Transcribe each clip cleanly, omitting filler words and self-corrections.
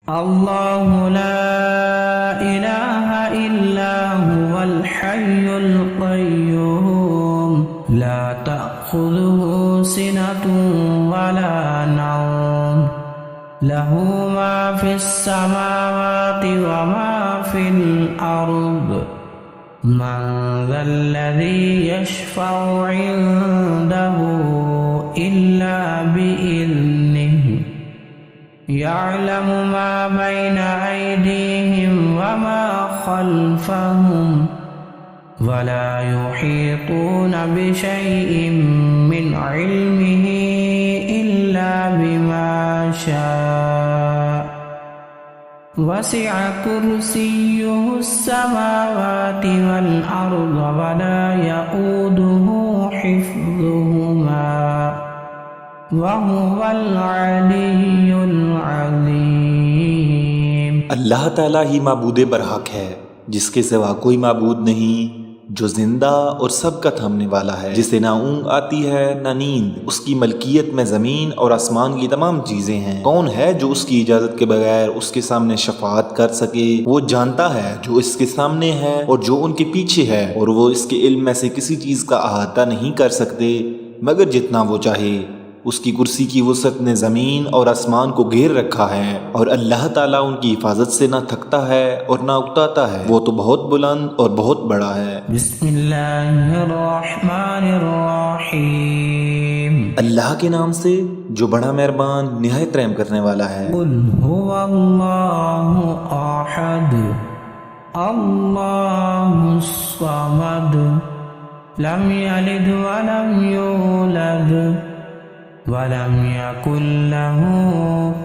الله لا إله إلا هو الحي القيوم لا تأخذه سنة ولا نوم له ما في السماوات وما في الأرض من ذا الذي يشفع عنده إلا بإذنه يعلم ما بين أيديهم وما خلفهم ولا يحيطون بشيء من علمه إلا بما شاء وسع كرسيه السماوات والأرض ولا يؤوده حفظهما وهو العلی العظیم۔ اللہ تعالیٰ ہی معبود برحق ہے، جس کے سوا کوئی معبود نہیں، جو زندہ اور سب کا تھامنے والا ہے، جسے نہ اونگ آتی ہے نہ نیند، اس کی ملکیت میں زمین اور آسمان کی تمام چیزیں ہیں۔ کون ہے جو اس کی اجازت کے بغیر اس کے سامنے شفاعت کر سکے؟ وہ جانتا ہے جو اس کے سامنے ہے اور جو ان کے پیچھے ہے، اور وہ اس کے علم میں سے کسی چیز کا احاطہ نہیں کر سکتے مگر جتنا وہ چاہے۔ اس کی کرسی کی وسعت نے زمین اور آسمان کو گھیر رکھا ہے، اور اللہ تعالیٰ ان کی حفاظت سے نہ تھکتا ہے اور نہ اکتاتا ہے، وہ تو بہت بلند اور بہت بڑا ہے۔ بسم اللہ الرحمن الرحیم۔ اللہ کے نام سے جو بڑا مہربان نہایت رحم کرنے والا ہے۔ قل هو اللہ احد اللہ الصمد لم یلد ولم یولد وَلَمْ يَكُنْ لَهُ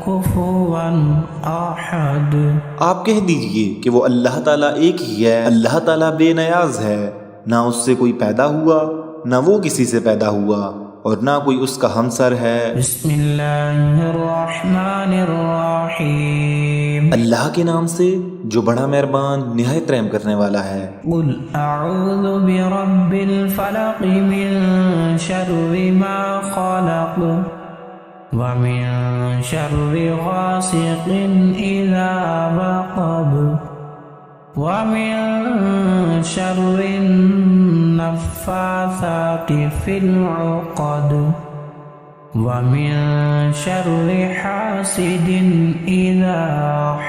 كُفُوًا أَحَدٌ۔ آپ کہہ دیجئے کہ وہ اللہ تعالیٰ ایک ہی ہے، اللہ تعالیٰ بے نیاز ہے، نہ اس سے کوئی پیدا ہوا نہ وہ کسی سے پیدا ہوا، اور نہ کوئی اس کا ہمسر ہے۔ بسم اللہ الرحمن الرحیم۔ اللہ کے نام سے جو بڑا مہربان نہایت رحم کرنے والا ہے۔ قل اعوذ برب الفلق من شر ما خلق ومن شر غاسق اذا وقب ومن شر النفاثات في العقد ومن شر حاسد اذا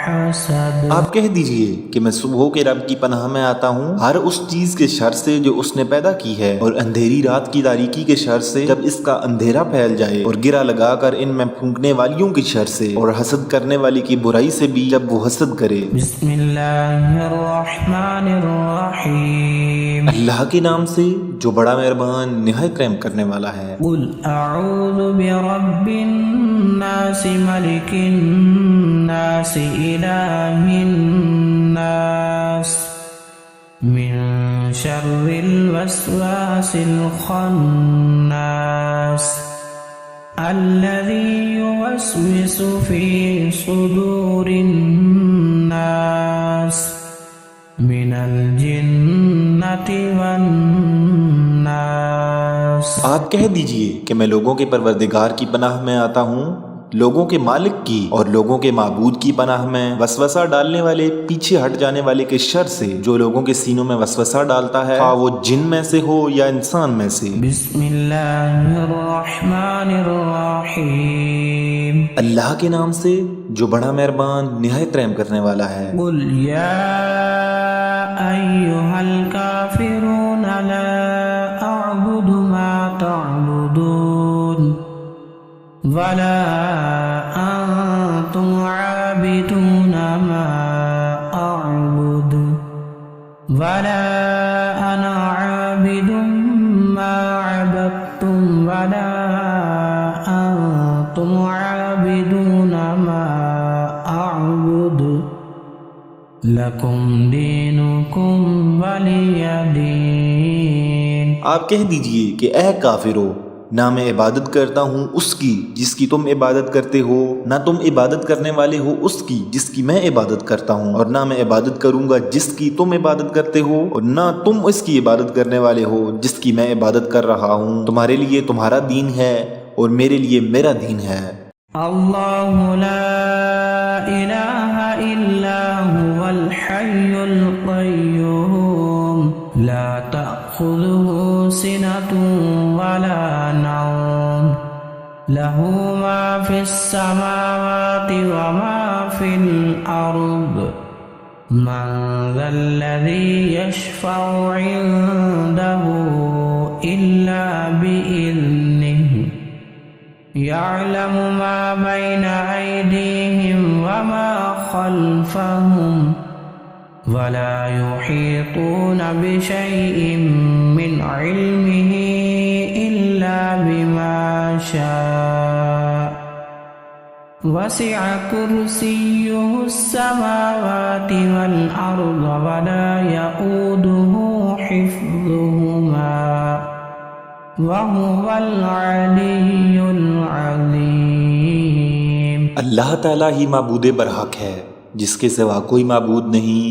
حسد۔ آپ کہہ دیجئے کہ میں صبح کے رب کی پناہ میں آتا ہوں ہر اس چیز کے شر سے جو اس نے پیدا کی ہے، اور اندھیری رات کی تاریکی کے شر سے جب اس کا اندھیرا پھیل جائے، اور گرا لگا کر ان میں پھونکنے والیوں کی شر سے، اور حسد کرنے والی کی برائی سے بھی جب وہ حسد کرے۔ بسم اللہ الرحمن الرحیم۔ اللہ کے نام سے جو بڑا مہربان نہایت رحم کرنے والا ہے۔ قل اعوذ برب الناس ملک الناس الہ الناس من شر الوسواس الخناس الذي يوسوس في صدور الناس من الجنة والناس۔ آپ کہہ دیجئے کہ میں لوگوں کے پروردگار کی پناہ میں آتا ہوں، لوگوں کے مالک کی اور لوگوں کے معبود کی پناہ میں، وسوسہ ڈالنے والے پیچھے ہٹ جانے والے کے شر سے جو لوگوں کے سینوں میں وسوسہ ڈالتا ہے، خواہ وہ جن میں سے ہو یا انسان میں سے۔ بسم اللہ الرحمن الرحیم۔ اللہ کے نام سے جو بڑا مہربان نہایت رحم کرنے والا ہے۔ قل یا ایہا الکافرون لا اعبد ما تعبدون ولا انتم عابدون ما اعبد ولا انا عابد ما عبدتم ولا انتم عابدون ما اعبد لکم دینکم ولی دین۔ آپ کہہ دیجئے کہ اے کافرو، نہ میں عبادت کرتا ہوں اس کی جس کی تم عبادت کرتے ہو، نہ تم عبادت کرنے والے ہو اس کی جس کی میں عبادت کرتا ہوں، اور نہ میں عبادت کروں گا جس کی تم عبادت کرتے ہو، اور نہ تم اس کی عبادت کرنے والے ہو جس کی میں عبادت کر رہا ہوں۔ تمہارے لیے تمہارا دین ہے اور میرے لیے میرا دین ہے۔ اللہ لا الہ الحي القيوم لا تأخذه سنة ولا نوم له ما في السماوات وما في الأرض من ذا الذي يشفع عنده إلا بإذنه يعلم ما بين أيديهم وما خلفهم ولا يحيطون بشيء من علمه إلا بما شاء وسع كرسيه السماوات والأرض ولا يؤوده حفظهما وهو العلی العظیم۔ اللہ تعالیٰ ہی معبود برحق ہے، جس کے سوا کوئی معبود نہیں،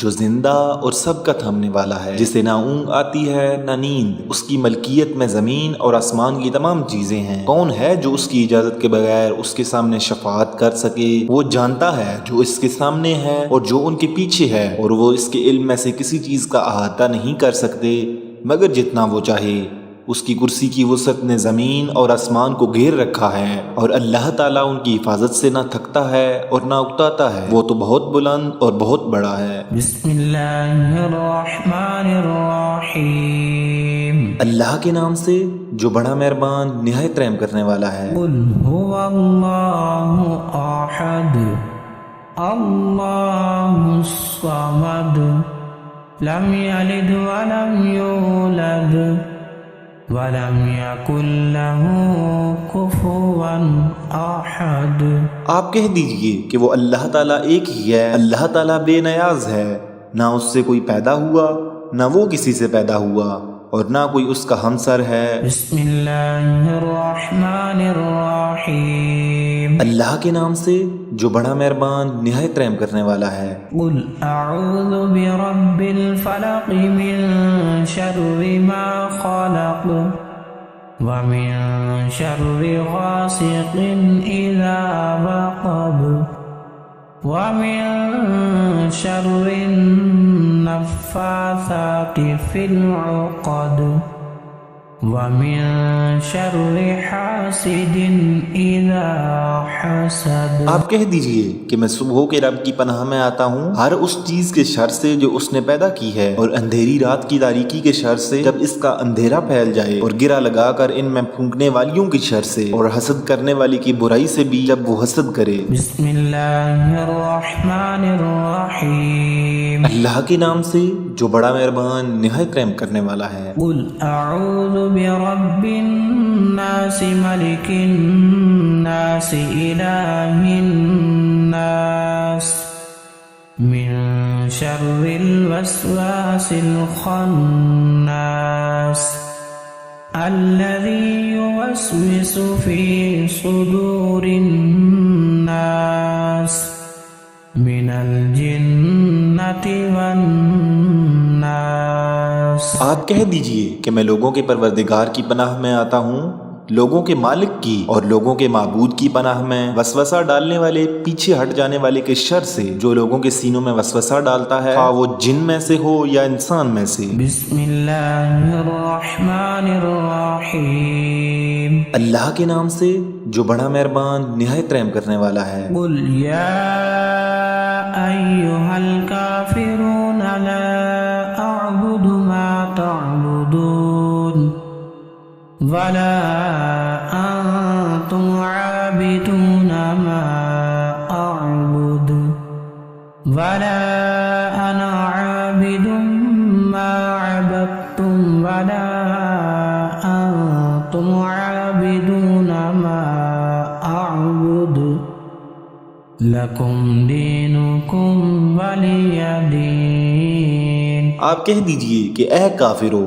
جو زندہ اور سب کا تھامنے والا ہے، جسے نہ اونگ آتی ہے نہ نیند، اس کی ملکیت میں زمین اور آسمان کی تمام چیزیں ہیں۔ کون ہے جو اس کی اجازت کے بغیر اس کے سامنے شفاعت کر سکے؟ وہ جانتا ہے جو اس کے سامنے ہے اور جو ان کے پیچھے ہے، اور وہ اس کے علم میں سے کسی چیز کا احاطہ نہیں کر سکتے مگر جتنا وہ چاہے۔ اس کی کرسی کی وسعت نے زمین اور آسمان کو گھیر رکھا ہے، اور اللہ تعالیٰ ان کی حفاظت سے نہ تھکتا ہے اور نہ اکتاتا ہے، وہ تو بہت بلند اور بہت بڑا ہے۔ بسم اللہ الرحمن الرحیم۔ اللہ کے نام سے جو بڑا مہربان نہایت رحم کرنے والا ہے۔ قل هو اللہ احد اللہ الصمد لم یلد ولم یولد وَلَمْ يَكُنْ لَهُ كُفُوًا أَحَدٌ۔ آپ کہہ دیجئے کہ وہ اللہ تعالیٰ ایک ہی ہے، اللہ تعالیٰ بے نیاز ہے، نہ اس سے کوئی پیدا ہوا نہ وہ کسی سے پیدا ہوا، اور نہ کوئی اس کا ہمسر ہے۔ بسم اللہ الرحمن الرحیم۔ اللہ کے نام سے جو بڑا مہربان نہایت رحم کرنے والا ہے۔ قل اعوذ برب الفلق من شر ما خلق ومن شر غاسق اذا وقب ومن شر النفاثات في العقد ومن شر حاسد اذا حسد۔ آپ کہہ دیجئے کہ میں صبح کے رب کی پناہ میں آتا ہوں ہر اس چیز کے شر سے جو اس نے پیدا کی ہے، اور اندھیری رات کی تاریکی کے شر سے جب اس کا اندھیرا پھیل جائے، اور گرہ لگا کر ان میں پھونکنے والیوں کی شر سے، اور حسد کرنے والی کی برائی سے بھی جب وہ حسد کرے۔ بسم اللہ الرحمن الرحیم۔ اللہ کے نام سے جو بڑا مہربان نہایت رحم کرنے والا ہے۔ قل اعوذ برب الناس ملک الناس الہ الناس من شر الوسواس الخناس الذي يوسوس في صدور الناس من الجنة والناس۔ آپ کہہ دیجئے کہ میں لوگوں کے پروردگار کی پناہ میں آتا ہوں، لوگوں کے مالک کی اور لوگوں کے معبود کی پناہ میں، وسوسہ ڈالنے والے پیچھے ہٹ جانے والے کے شر سے جو لوگوں کے سینوں میں وسوسہ ڈالتا ہے، خواہ وہ جن میں سے ہو یا انسان میں سے۔ بسم اللہ الرحمن الرحیم۔ اللہ کے نام سے جو بڑا مہربان نہایت رحم کرنے والا ہے۔ قل یا ایہا الکافرون لا اعبد ما تعبدون ولا انتم عابدون ما اعبد ولا انا عابد ما عبدتم ولا انتم عابدون ما اعبد لکم دینکم ولی دین۔ آپ کہہ دیجئے کہ اے کافرو،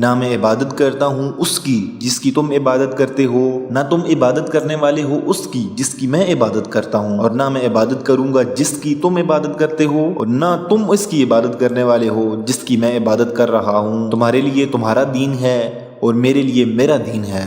نہ میں عبادت کرتا ہوں اس کی جس کی تم عبادت کرتے ہو، نہ تم عبادت کرنے والے ہو اس کی جس کی میں عبادت کرتا ہوں، اور نہ میں عبادت کروں گا جس کی تم عبادت کرتے ہو، اور نہ تم اس کی عبادت کرنے والے ہو جس کی میں عبادت کر رہا ہوں۔ تمہارے لیے تمہارا دین ہے اور میرے لیے میرا دین ہے۔